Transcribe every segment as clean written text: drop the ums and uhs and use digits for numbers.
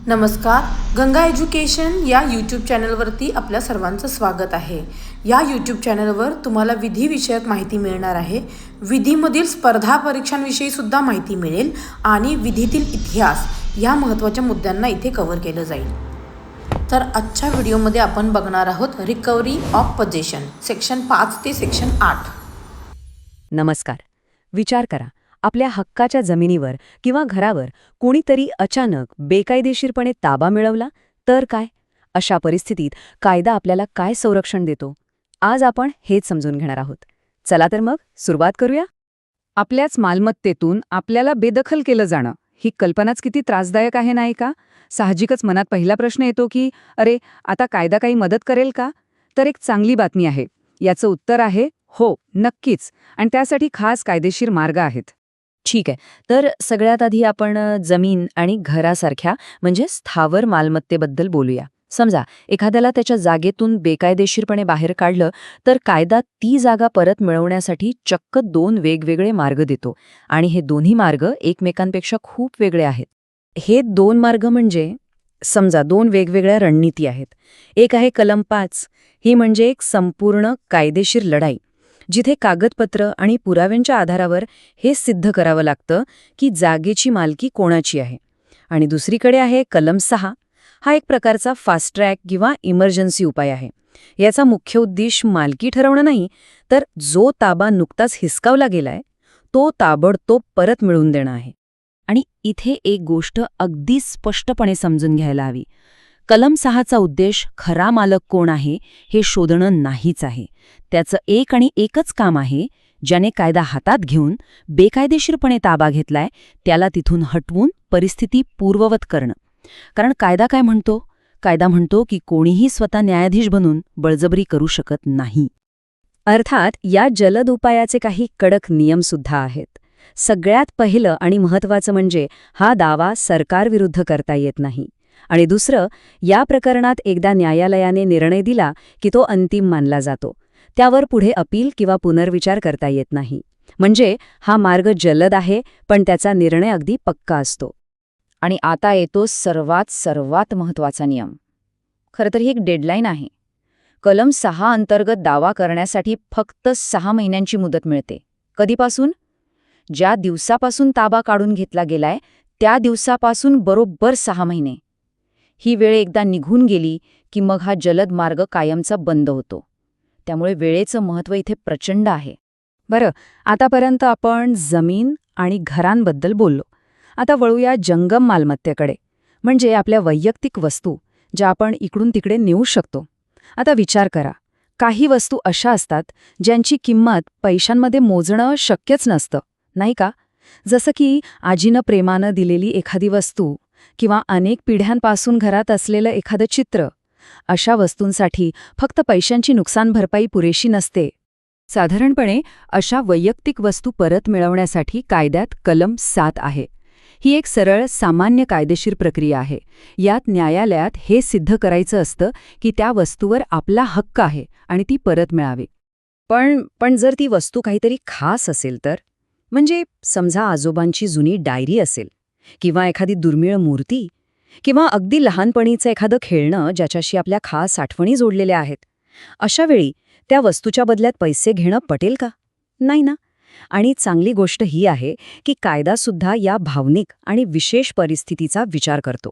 नमस्कार. गंगा एज्युकेशन या यूट्यूब चॅनलवरती आपल्या सर्वांचं स्वागत आहे. या यूट्यूब चॅनलवर तुम्हाला विधिविषयक माहिती मिळणार आहे. विधीमधील स्पर्धा परीक्षांविषयी सुद्धा माहिती मिळेल आणि विधीतील इतिहास या महत्त्वाच्या मुद्द्यांना इथे कव्हर केलं जाईल. तर आजच्या व्हिडिओमध्ये आपण बघणार आहोत रिकव्हरी ऑफ पोजेशन सेक्शन 5 ते सेक्शन 8. नमस्कार. विचार करा, आपल्या हक्काच्या जमिनीवर किंवा घरावर कोणीतरी अचानक बेकायदेशीरपणे ताबा मिळवला तर काय? अशा परिस्थितीत कायदा आपल्याला काय संरक्षण देतो? आज आपण हेच समजून घेणार आहोत. चला तर मग सुरुवात करूया. आपल्याच मालमत्तेतून आपल्याला बेदखल केलं जाणं ही कल्पनाच किती त्रासदायक आहे, नाही का? साहजिकच मनात पहिला प्रश्न येतो की अरे, आता कायदा काही मदत करेल का? तर एक चांगली बातमी आहे. याचं उत्तर आहे हो, नक्कीच. आणि त्यासाठी खास कायदेशीर मार्ग आहेत. ठीक आहे. तर सगळ्यात आधी आपण जमीन आणि घरासारख्या म्हणजे स्थावर मालमत्तेबद्दल बोलूया. समजा एखाद्याला त्याच्या जागेतून बेकायदेशीरपणे बाहेर काढलं तर कायदा ती जागा परत मिळवण्यासाठी चक्क 2 वेगवेगळे मार्ग देतो. आणि हे दोन्ही मार्ग एकमेकांपेक्षा खूप वेगळे आहेत. हे 2 मार्ग म्हणजे समजा 2 वेगवेगळ्या रणनीती आहेत. एक आहे कलम 5. ही म्हणजे एक संपूर्ण कायदेशीर लढाई, जिथे कागदपत्र आणि पुराव्यांच्या आधारावर हे सिद्ध करावं लागतं की जागेची मालकी कोणाची आहे. आणि दुसरीकडे आहे कलम 6. हा एक प्रकारचा फास्ट ट्रॅक किंवा इमर्जन्सी उपाय आहे. याचा मुख्य उद्देश मालकी ठरवणं नाही, तर जो ताबा नुकताच हिसकावला गेलाय तो ताबडतोब परत मिळवून देणं आहे. आणि इथे एक गोष्ट अगदी स्पष्टपणे समजून घ्यायला हवी. कलम 6चा उद्देश खरा मालक कोण आहे हे शोधणं नाहीच आहे. त्याचं एक आणि एकच काम आहे, ज्याने कायदा हातात घेऊन बेकायदेशीरपणे ताबा घेतलाय त्याला तिथून हटवून परिस्थिती पूर्ववत करणं. कारण कायदा काय म्हणतो? कायदा म्हणतो की कोणीही स्वतः न्यायाधीश बनून बळजबरी करू शकत नाही. अर्थात या जलद उपायाचे काही कडक नियमसुद्धा आहेत. सगळ्यात पहिलं आणि महत्त्वाचं म्हणजे हा दावा सरकारविरुद्ध करता येत नाही. आणि दुसरं, या प्रकरणात एकदा न्यायालयाने निर्णय दिला की तो अंतिम मानला जातो. त्यावर पुढे अपील किंवा पुनर्विचार करता येत नाही. म्हणजे हा मार्ग जलद आहे, पण त्याचा निर्णय अगदी पक्का असतो. आणि आता येतो सर्वात महत्त्वाचा नियम. खरं तर ही एक डेडलाईन आहे. कलम 6 अंतर्गत दावा करण्यासाठी फक्त 6 महिन्यांची मुदत मिळते. कधीपासून? ज्या दिवसापासून ताबा काढून घेतला गेलाय त्या दिवसापासून बरोबर 6 महिने. ही वेळ एकदा निघून गेली की मग हा जलद मार्ग कायमचा बंद होतो. त्यामुळे वेळेचं महत्त्व इथे प्रचंड आहे. बरं, आतापर्यंत आपण जमीन आणि घरांबद्दल बोललो. आता वळूया जंगम मालमत्तेकडे, म्हणजे आपल्या वैयक्तिक वस्तू ज्या आपण इकडून तिकडे नेऊ शकतो. आता विचार करा, काही वस्तू अशा असतात ज्यांची किंमत पैशांमध्ये मोजणं शक्यच नसतं, नाही का? जसं की आजीनं प्रेमानं दिलेली एखादी वस्तू किंवा अनेक पिढ्यांपासून घरात असलेलं एखादं चित्र. अशा वस्तूंसाठी फक्त पैशांची नुकसान भरपाई पुरेशी नसते. साधारणपणे अशा वैयक्तिक वस्तू परत मिळवण्यासाठी कायद्यात कलम 7 आहे. ही एक सरळ सामान्य कायदेशीर प्रक्रिया आहे. यात न्यायालयात हे सिद्ध करायचं असतं की त्या वस्तूवर आपला हक्क आहे आणि ती परत मिळावी. पण जर ती वस्तू काहीतरी खास असेल तर, म्हणजे समजा आजोबांची जुनी डायरी असेल किंवा एखादी दुर्मिळ मूर्ती किंवा अगदी लहानपणीचं एखादं खेळणं ज्याच्याशी आपल्या खास आठवणी जोडलेल्या आहेत, अशा वेळी त्या वस्तूच्या बदल्यात पैसे घेणं पटेल का? नाही ना. आणि चांगली गोष्ट ही आहे की कायदासुद्धा या भावनिक आणि विशेष परिस्थितीचा विचार करतो.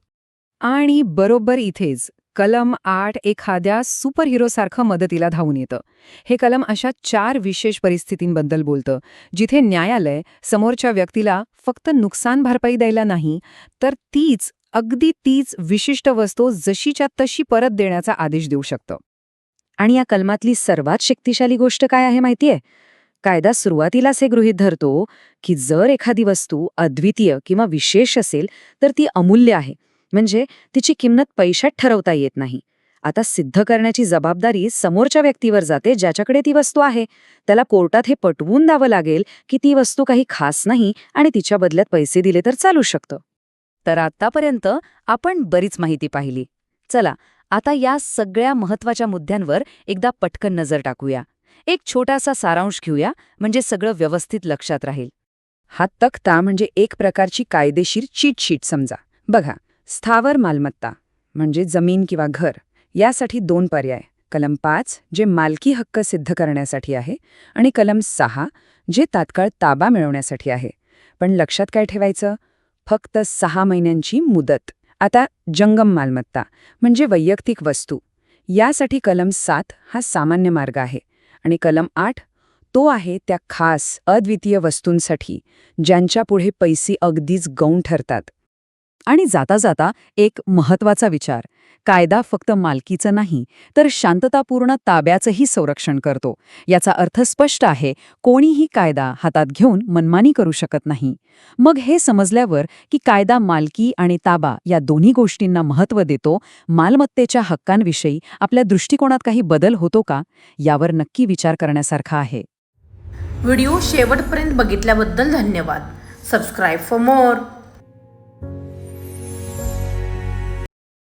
आणि बरोबर इथेच कलम 8 एखाद्या सुपरहिरोसारखं मदतीला धावून येतं. हे कलम अशा 4 विशेष परिस्थितींबद्दल बोलतं, जिथे न्यायालय समोरच्या व्यक्तीला फक्त नुकसान भरपाई द्यायला नाही, तर अगदी तीच विशिष्ट वस्तू जशीच्या तशी परत देण्याचा आदेश देऊ शकतं. आणि या कलमातली सर्वात शक्तिशाली गोष्ट काय आहे माहितीये? कायदा सुरुवातीलाच हे गृहीत धरतो की जर एखादी वस्तू अद्वितीय किंवा विशेष असेल तर ती अमूल्य आहे, म्हणजे तिची किंमत पैशात ठरवता येत नाही. आता सिद्ध करण्याची जबाबदारी समोरच्या व्यक्तीवर जाते ज्याच्याकडे ती वस्तू आहे. त्याला कोर्टात हे पटवून द्यावं लागेल की ती वस्तू काही खास नाही आणि तिच्या बदल्यात पैसे दिले तर चालू शकतं. तर आतापर्यंत आपण बरीच माहिती पाहिली. चला आता या सगळ्या महत्त्वाच्या मुद्द्यांवर एकदा पटकन नजर टाकूया. एक छोटासा सारांश घेऊया, म्हणजे सगळं व्यवस्थित लक्षात राहील. हा तक्ता म्हणजे एक प्रकारची कायदेशीर चीट शीट समजा. बघा, स्थावर मालमत्ता म्हणजे जमीन किंवा घर यासाठी 2 पर्याय. कलम 5 जे मालकी हक्क सिद्ध करण्यासाठी आहे आणि कलम 6 जे तात्काळ ताबा मिळवण्यासाठी आहे. पण लक्षात काय ठेवायचं? फक्त 6 महिन्यांची मुदत. आता जंगम मालमत्ता म्हणजे वैयक्तिक वस्तू. यासाठी कलम 7 हा सामान्य मार्ग आहे आणि कलम 8 तो आहे त्या खास अद्वितीय वस्तूंसाठी ज्यांच्या पुढे पैसे अगदीच गौण ठरतात. आणि जाता जाता एक महत्वाचा विचार, कायदा फक्त मालकीचं नाही तर शांततापूर्ण ताब्याचंही संरक्षण करतो. याचा अर्थ स्पष्ट आहे, कोणीही कायदा हातात घेऊन मनमानी करू शकत नाही. मग हे समजल्यावर की कायदा मालकी आणि ताबा या दोन्ही गोष्टींना महत्त्व देतो, मालमत्तेच्या हक्कांविषयी आपल्या दृष्टिकोनात काही बदल होतो का, यावर नक्की विचार करण्यासारखा आहे. व्हिडिओ शेवटपर्यंत बघितल्याबद्दल धन्यवाद. Subscribe for more.